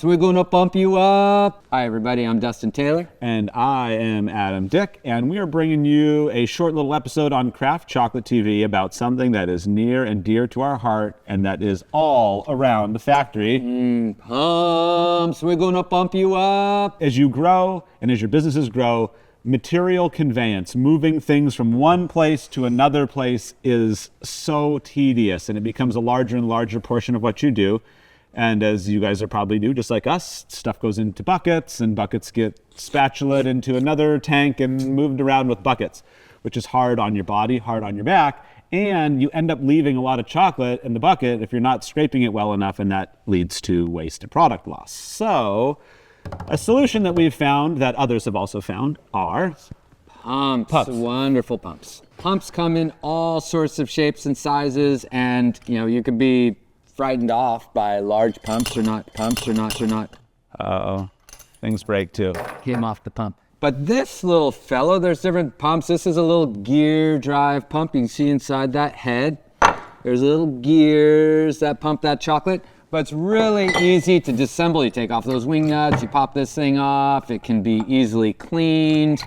pumps. We're gonna pump you up. Hi everybody, I'm Dustin Taylor. And I am Adam Dick, and we are bringing you a short little episode on Craft Chocolate TV about something that is near and dear to our heart, and that is all around the factory. Pumps, we're gonna pump you up. As you grow, and as your businesses grow, material conveyance, moving things from one place to another place is so tedious, and it becomes a larger and larger portion of what you do. And as you guys are probably do, just like us, stuff goes into buckets, and buckets get spatulated into another tank and moved around with buckets, which is hard on your body, hard on your back, and you end up leaving a lot of chocolate in the bucket if you're not scraping it well enough, and that leads to waste and product loss. So a solution that we've found, that others have also found, are Pumps. Wonderful pumps. Pumps come in all sorts of shapes and sizes, and you could be frightened off by large pumps or not. Uh-oh, things break too. Get him off the pump. But this little fellow, there's different pumps. This is a little gear drive pump. You can see inside that head, there's little gears that pump that chocolate. But it's really easy to disassemble. You take off those wing nuts, you pop this thing off. It can be easily cleaned.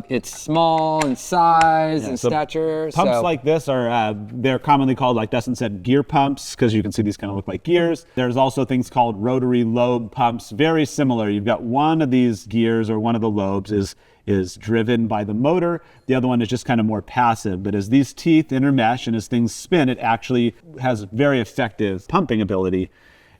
It's small in size and stature. Pumps like this are, they're commonly called, like Dustin said, gear pumps, because you can see these kind of look like gears. There's also things called rotary lobe pumps, very similar. You've got one of these gears, or one of the lobes is driven by the motor. The other one is just kind of more passive. But as these teeth intermesh and as things spin, it actually has very effective pumping ability.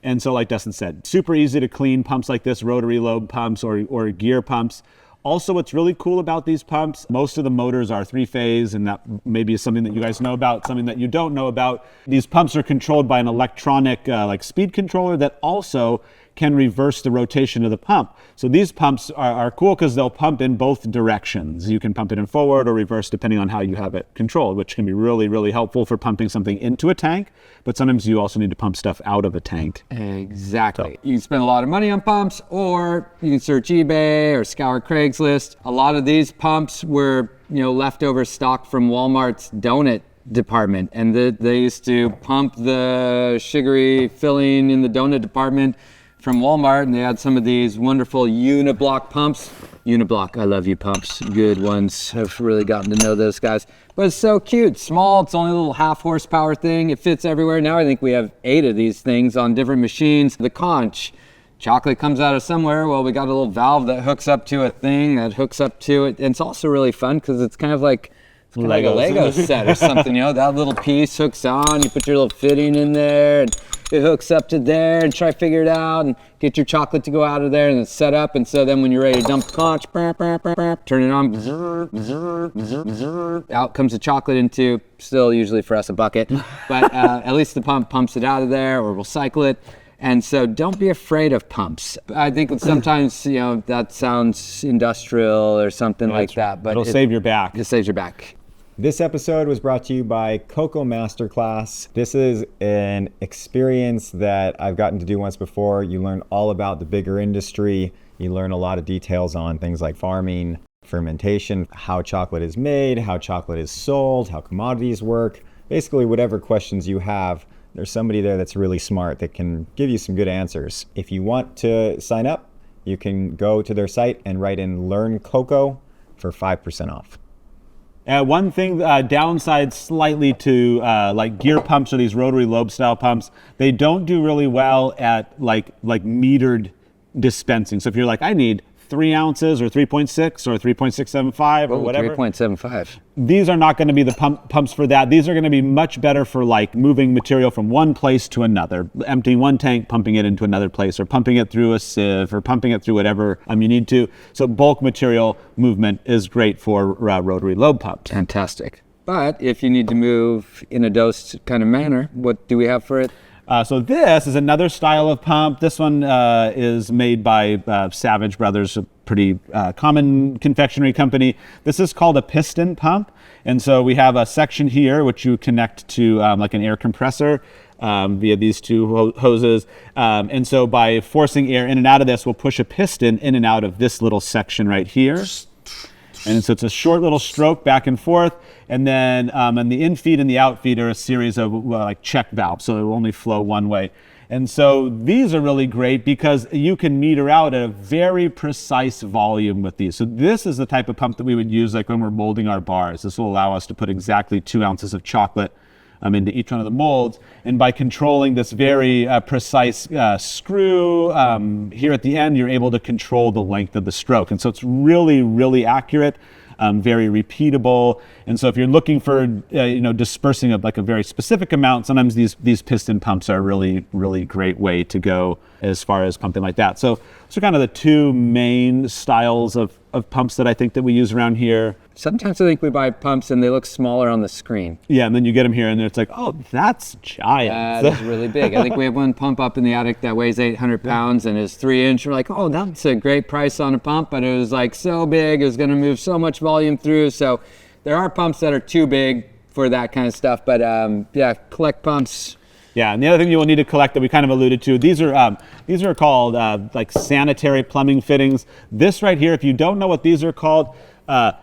And so like Dustin said, super easy to clean pumps like this, rotary lobe pumps or gear pumps. Also, what's really cool about these pumps, most of the motors are 3-phase, and that maybe is something that you guys know about, something that you don't know about. These pumps are controlled by an electronic like speed controller that also can reverse the rotation of the pump. So these pumps are cool because they'll pump in both directions. You can pump it in forward or reverse depending on how you have it controlled, which can be really, really helpful for pumping something into a tank. But sometimes you also need to pump stuff out of a tank. Exactly. So you can spend a lot of money on pumps, or you can search eBay or scour Craigslist. A lot of these pumps were, leftover stock from Walmart's donut department, and they used to pump the sugary filling in the donut department from Walmart, and they had some of these wonderful uniblock pumps. Uniblock, I love you pumps, good ones. I've really gotten to know those guys. But it's so cute, small, it's only a little 1/2 horsepower thing. It fits everywhere. Now I think we have 8 of these things on different machines. The conch, chocolate comes out of somewhere. Well, we got a little valve that hooks up to a thing that hooks up to it. And it's also really fun because it's kind of like a Lego set or something, that little piece hooks on, you put your little fitting in there, and it hooks up to there, and try to figure it out and get your chocolate to go out of there, and it's set up. And so then when you're ready to dump the conch, turn it on, out comes the chocolate into, still usually for us, a bucket, but at least the pump pumps it out of there, or we'll cycle it. And so don't be afraid of pumps. I think sometimes, that sounds industrial or something like that, but it'll save your back. It saves your back. This episode was brought to you by Cocoa Masterclass. This is an experience that I've gotten to do once before. You learn all about the bigger industry. You learn a lot of details on things like farming, fermentation, how chocolate is made, how chocolate is sold, how commodities work. Basically, whatever questions you have, there's somebody there that's really smart that can give you some good answers. If you want to sign up, you can go to their site and write in Learn Cocoa for 5% off. One thing, downside slightly to like gear pumps or these rotary lobe style pumps, they don't do really well at like metered dispensing. So if you're like, I need 3 ounces or 3.6 or 3.675 or whatever. 3.75. These are not going to be the pumps for that. These are going to be much better for like moving material from one place to another, emptying one tank, pumping it into another place, or pumping it through a sieve, or pumping it through whatever you need to. So bulk material movement is great for rotary lobe pumps. Fantastic. But if you need to move in a dosed kind of manner, what do we have for it? So this is another style of pump. This one is made by Savage Brothers, a pretty common confectionery company. This is called a piston pump. And so we have a section here which you connect to like an air compressor via these 2 hoses. And so by forcing air in and out of this, we'll push a piston in and out of this little section right here. And so it's a short little stroke back and forth. And then on the infeed and the outfeed are a series of like check valves, so it will only flow one way. And so these are really great because you can meter out at a very precise volume with these. So this is the type of pump that we would use like when we're molding our bars. This will allow us to put exactly 2 ounces of chocolate into each one of the molds. And by controlling this very precise screw here at the end, you're able to control the length of the stroke. And so it's really, really accurate. Very repeatable, and so if you're looking for dispersing of like a very specific amount, sometimes these piston pumps are a really great way to go as far as pumping like that. So those are kind of the 2 main styles of pumps that I think that we use around here. Sometimes I think we buy pumps and they look smaller on the screen. Yeah, and then you get them here and it's like, oh, that's giant. That is really big. I think we have one pump up in the attic that weighs 800 pounds and is 3-inch. We're like, oh, that's a great price on a pump, but it was like so big, it was going to move so much volume through. So there are pumps that are too big for that kind of stuff, but yeah, collect pumps. Yeah, and the other thing you will need to collect that we kind of alluded to, these are called like sanitary plumbing fittings. This right here, if you don't know what these are called,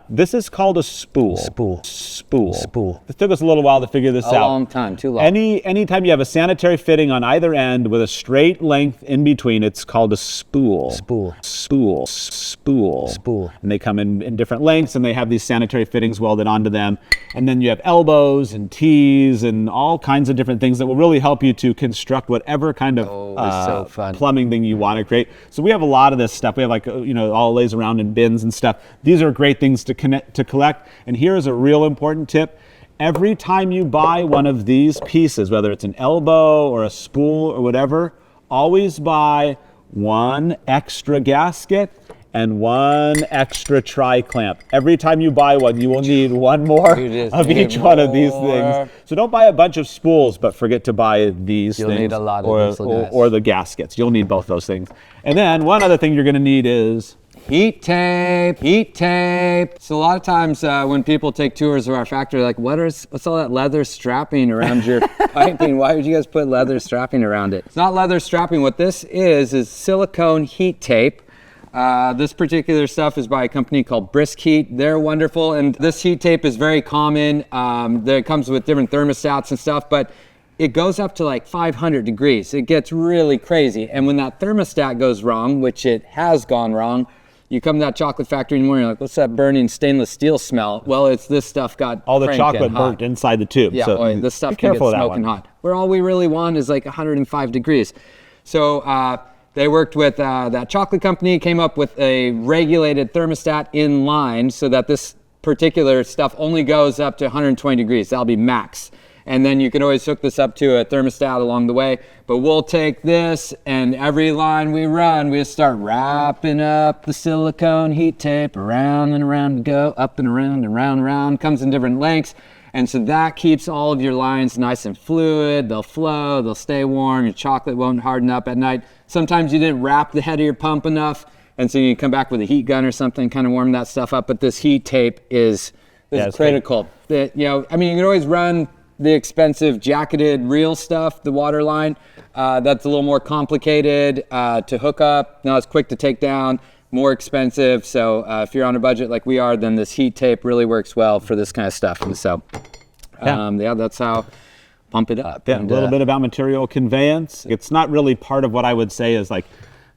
this is called a spool. Spool. It took us a little while to figure this out. A long time, too long. Anytime you have a sanitary fitting on either end with a straight length in between, it's called a spool. Spool. And they come in different lengths, and they have these sanitary fittings welded onto them. And then you have elbows and T's and all kinds of different things that will really help you to construct whatever kind of plumbing thing you want to create. So we have a lot of this stuff. We have like all lays around in bins and stuff. These are great things to collect. And here is a real important tip. Every time you buy one of these pieces, whether it's an elbow or a spool or whatever, always buy 1 extra gasket and 1 extra tri-clamp. Every time you buy one, you will need 1 more of each one of these things. So don't buy a bunch of spools, but forget to buy these You'll things. need a lot of or the gaskets. You'll need both those things. And then one other thing you're gonna need is heat tape. So a lot of times when people take tours of our factory, like, what's all that leather strapping around your piping? Why would you guys put leather strapping around it? It's not leather strapping. What this is silicone heat tape. This particular stuff is by a company called Brisk Heat. They're wonderful, and this heat tape is very common. It comes with different thermostats and stuff, but it goes up to like 500 degrees. It gets really crazy, and when that thermostat goes wrong, which it has gone wrong, you come to that chocolate factory in the morning, you're like, what's that burning stainless steel smell? Well, it's this stuff got all the chocolate hot. burnt inside the tube. Yeah, so this stuff can get smoking hot. Where all we really want is like 105 degrees. So they worked with that chocolate company, came up with a regulated thermostat in line so that this particular stuff only goes up to 120 degrees. That'll be max. And then you can always hook this up to a thermostat along the way. But we'll take this, and every line we run, we just start wrapping up the silicone heat tape around and around to go, up and around and round and round, comes in different lengths. And so that keeps all of your lines nice and fluid. They'll flow, they'll stay warm, your chocolate won't harden up at night. Sometimes you didn't wrap the head of your pump enough, and so you come back with a heat gun or something, kind of warm that stuff up. But this heat tape is critical. You can always run the expensive jacketed reel stuff, the water line. That's a little more complicated to hook up. Now it's quick to take down, more expensive. So if you're on a budget like we are, then this heat tape really works well for this kind of stuff. And so that's how pump it up. Yeah, and, a little bit about material conveyance. It's not really part of what I would say is like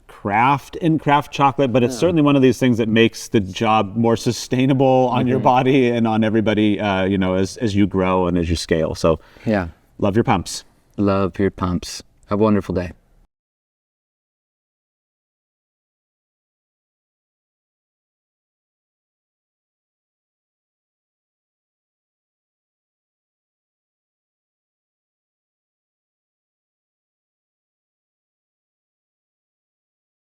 craft chocolate, but it's certainly one of these things that makes the job more sustainable on your body and on everybody, as you grow and as you scale. So yeah, love your pumps. Love your pumps. Have a wonderful day.